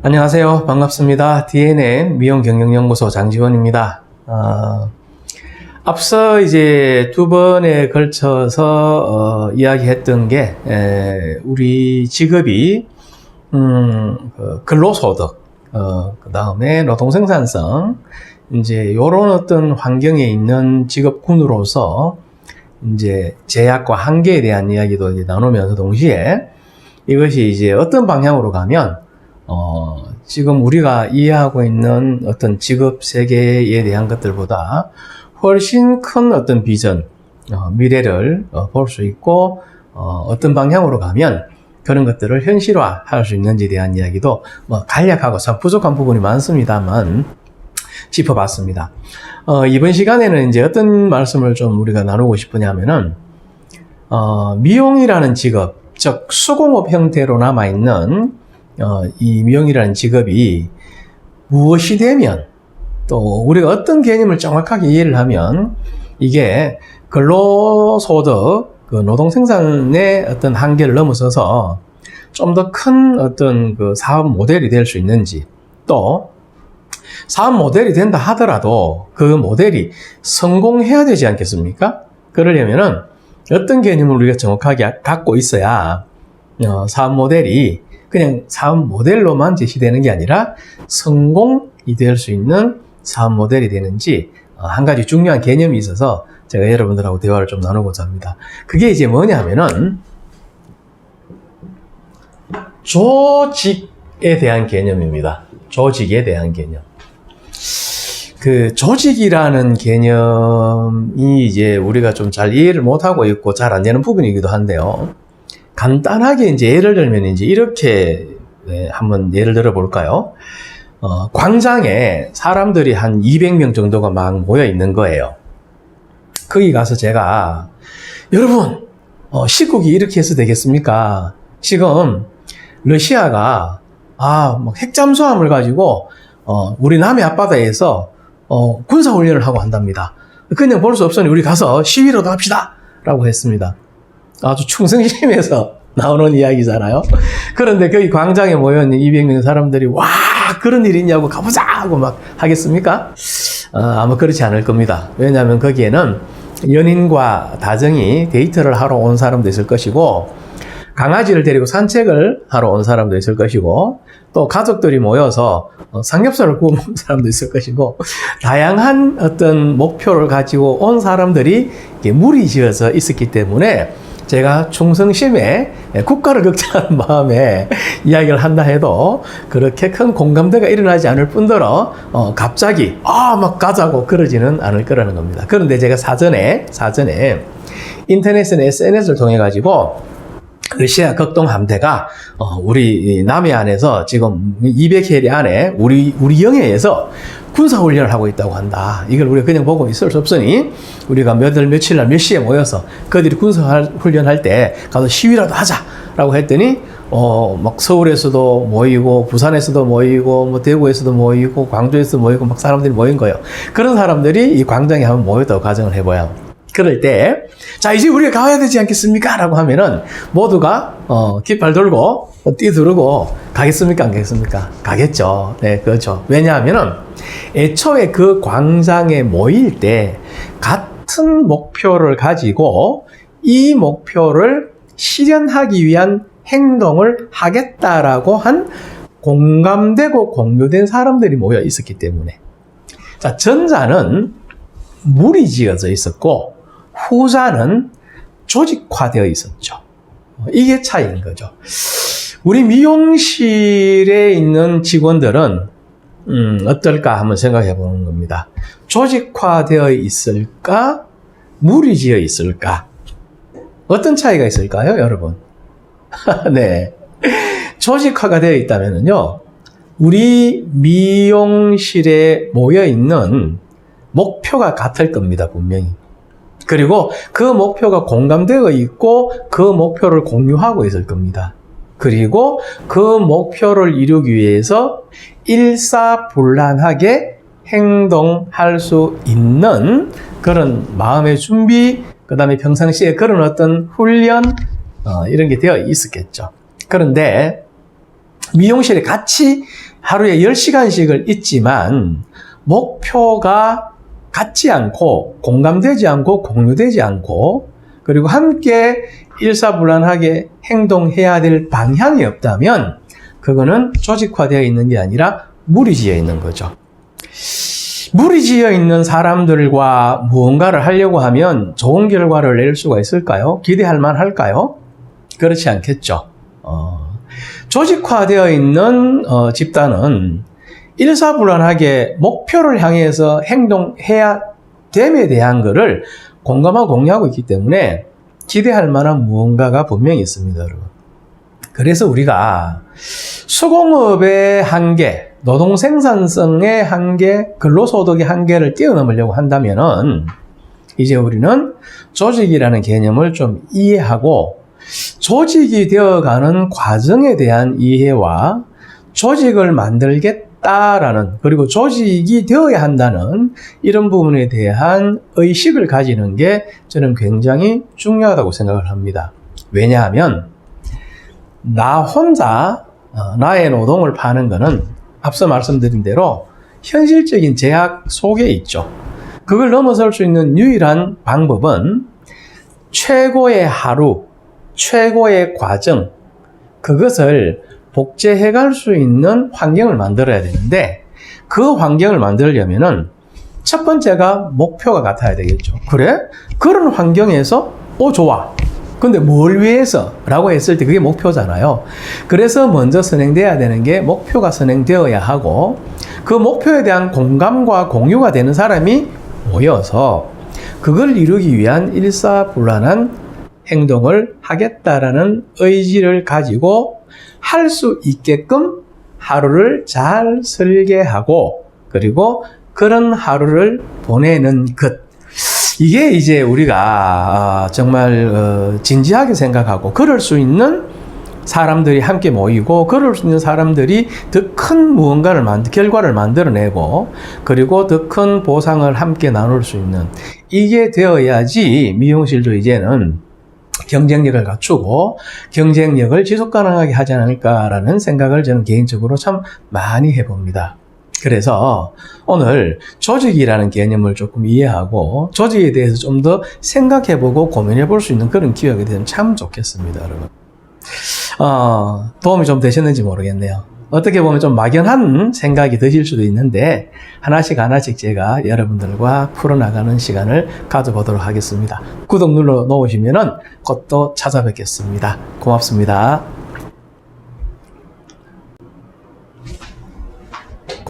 안녕하세요. 반갑습니다. DNM 미용경영연구소 장지원입니다. 앞서 이제 두 번에 걸쳐서 이야기했던 게 우리 직업이 근로소득, 그 다음에 노동생산성, 이제 요런 어떤 환경에 있는 직업군으로서 이제 제약과 한계에 대한 이야기도 이제 나누면서 동시에 이것이 이제 어떤 방향으로 가면 지금 우리가 이해하고 있는 어떤 직업 세계에 대한 것들보다 훨씬 큰 어떤 비전, 미래를 볼 수 있고, 어떤 방향으로 가면 그런 것들을 현실화 할 수 있는지에 대한 이야기도 간략하고 참 부족한 부분이 많습니다만 짚어봤습니다. 이번 시간에는 이제 어떤 말씀을 좀 우리가 나누고 싶으냐면은, 미용이라는 직업, 즉 수공업 형태로 남아있는 이 미용이라는 직업이 무엇이 되면, 또 우리가 어떤 개념을 정확하게 이해를 하면 이게 근로소득, 그 노동생산의 어떤 한계를 넘어서서 좀 더 큰 어떤 그 사업 모델이 될 수 있는지, 또 사업 모델이 된다 하더라도 그 모델이 성공해야 되지 않겠습니까? 그러려면은 어떤 개념을 우리가 정확하게 갖고 있어야 사업 모델이 그냥 사업 모델로만 제시되는 게 아니라 성공이 될 수 있는 사업 모델이 되는지, 한 가지 중요한 개념이 있어서 제가 여러분들하고 대화를 좀 나누고자 합니다. 그게 이제 뭐냐 하면은 조직에 대한 개념입니다. 조직에 대한 개념. 그 조직이라는 개념이 이제 우리가 좀 잘 이해를 못하고 있고 잘 안 되는 부분이기도 한데요. 간단하게 이제 예를 들면 이제 이렇게 한번 예를 들어 볼까요? 광장에 사람들이 한 200명 정도가 막 모여 있는 거예요. 거기 가서 제가, 여러분, 시국이 이렇게 해서 되겠습니까? 지금 러시아가 막 핵잠수함을 가지고 우리 남해 앞바다에서 군사훈련을 하고 한답니다. 그냥 볼 수 없으니 우리 가서 시위라도 합시다 라고 했습니다. 아주 충성심에서 나오는 이야기잖아요. 그런데 거기 광장에 모여있는 200명 사람들이 와, 그런 일이 있냐고 가보자 하고 막 하겠습니까? 아마 그렇지 않을 겁니다. 왜냐하면 거기에는 연인과 다정이 데이트를 하러 온 사람도 있을 것이고, 강아지를 데리고 산책을 하러 온 사람도 있을 것이고, 또 가족들이 모여서 삼겹살을 구워 먹는 사람도 있을 것이고, 다양한 어떤 목표를 가지고 온 사람들이 무리 지어서 있었기 때문에 제가 충성심에 국가를 걱정하는 마음에 이야기를 한다 해도 그렇게 큰 공감대가 일어나지 않을 뿐더러 갑자기 막 가자고 그러지는 않을 거라는 겁니다. 그런데 제가 사전에 인터넷이나 SNS를 통해 가지고 러시아 극동 함대가 우리 남해 안에서 지금 200해리 안에 우리 영해에서 군사훈련을 하고 있다고 한다. 이걸 우리가 그냥 보고 있을 수 없으니 우리가 며칠 날 몇 시에 모여서 그들이 군사훈련할 때 가서 시위라도 하자라고 했더니 막 서울에서도 모이고 부산에서도 모이고 뭐 대구에서도 모이고 광주에서도 모이고 막 사람들이 모인 거예요. 그런 사람들이 이 광장에 한번 모였다고 가정을 해봐요. 그럴 때, 자, 이제 우리가 가야 되지 않겠습니까? 라고 하면은, 모두가, 깃발 들고, 뛰두르고, 가겠습니까? 안 가겠습니까? 가겠죠. 네, 그렇죠. 왜냐하면은, 애초에 그 광장에 모일 때, 같은 목표를 가지고, 이 목표를 실현하기 위한 행동을 하겠다라고 한 공감되고 공유된 사람들이 모여 있었기 때문에. 자, 전자는 무리 지어져 있었고, 후자는 조직화되어 있었죠. 이게 차이인 거죠. 우리 미용실에 있는 직원들은 어떨까 한번 생각해 보는 겁니다. 조직화되어 있을까? 무리지어 있을까? 어떤 차이가 있을까요, 여러분? 네. 조직화가 되어 있다면요, 우리 미용실에 모여 있는 목표가 같을 겁니다, 분명히. 그리고 그 목표가 공감되어 있고 그 목표를 공유하고 있을 겁니다. 그리고 그 목표를 이루기 위해서 일사불란하게 행동할 수 있는 그런 마음의 준비, 그 다음에 평상시에 그런 어떤 훈련, 이런 게 되어 있었겠죠. 그런데 미용실에 같이 하루에 10시간씩을 있지만 목표가 같지 않고 공감되지 않고 공유되지 않고 그리고 함께 일사불란하게 행동해야 될 방향이 없다면 그거는 조직화되어 있는 게 아니라 무리지어 있는 거죠. 무리지어 있는 사람들과 무언가를 하려고 하면 좋은 결과를 낼 수가 있을까요? 기대할 만할까요? 그렇지 않겠죠. 조직화되어 있는 집단은 일사불란하게 목표를 향해서 행동해야 됨에 대한 것을 공감하고 공유하고 있기 때문에 기대할 만한 무언가가 분명히 있습니다, 여러분. 그래서 우리가 수공업의 한계, 노동 생산성의 한계, 근로소득의 한계를 뛰어넘으려고 한다면은 이제 우리는 조직이라는 개념을 좀 이해하고 조직이 되어가는 과정에 대한 이해와 조직을 만들겠다라는 그리고 조직이 되어야 한다는 이런 부분에 대한 의식을 가지는 게 저는 굉장히 중요하다고 생각을 합니다. 왜냐하면 나 혼자 나의 노동을 파는 거는 앞서 말씀드린 대로 현실적인 제약 속에 있죠. 그걸 넘어설 수 있는 유일한 방법은 최고의 하루, 최고의 과정, 그것을 복제해 갈 수 있는 환경을 만들어야 되는데 그 환경을 만들려면은 첫 번째가 목표가 같아야 되겠죠. 그래? 그런 환경에서 좋아. 근데 뭘 위해서? 라고 했을 때 그게 목표잖아요. 그래서 먼저 선행돼야 되는 게 목표가 선행되어야 하고 그 목표에 대한 공감과 공유가 되는 사람이 모여서 그걸 이루기 위한 일사불란한 행동을 하겠다라는 의지를 가지고 할 수 있게끔 하루를 잘 설계하고 그리고 그런 하루를 보내는 것. 이게 이제 우리가 정말 진지하게 생각하고 그럴 수 있는 사람들이 함께 모이고 그럴 수 있는 사람들이 더 큰 무언가를 결과를 만들어내고 그리고 더 큰 보상을 함께 나눌 수 있는 이게 되어야지 미용실도 이제는 경쟁력을 갖추고 경쟁력을 지속 가능하게 하지 않을까라는 생각을 저는 개인적으로 참 많이 해봅니다. 그래서 오늘 조직이라는 개념을 조금 이해하고 조직에 대해서 좀 더 생각해보고 고민해볼 수 있는 그런 기회가 되면 참 좋겠습니다, 여러분. 도움이 좀 되셨는지 모르겠네요. 어떻게 보면 좀 막연한 생각이 드실 수도 있는데 하나씩 제가 여러분들과 풀어나가는 시간을 가져보도록 하겠습니다. 구독 눌러 놓으시면은 곧 또 찾아뵙겠습니다. 고맙습니다.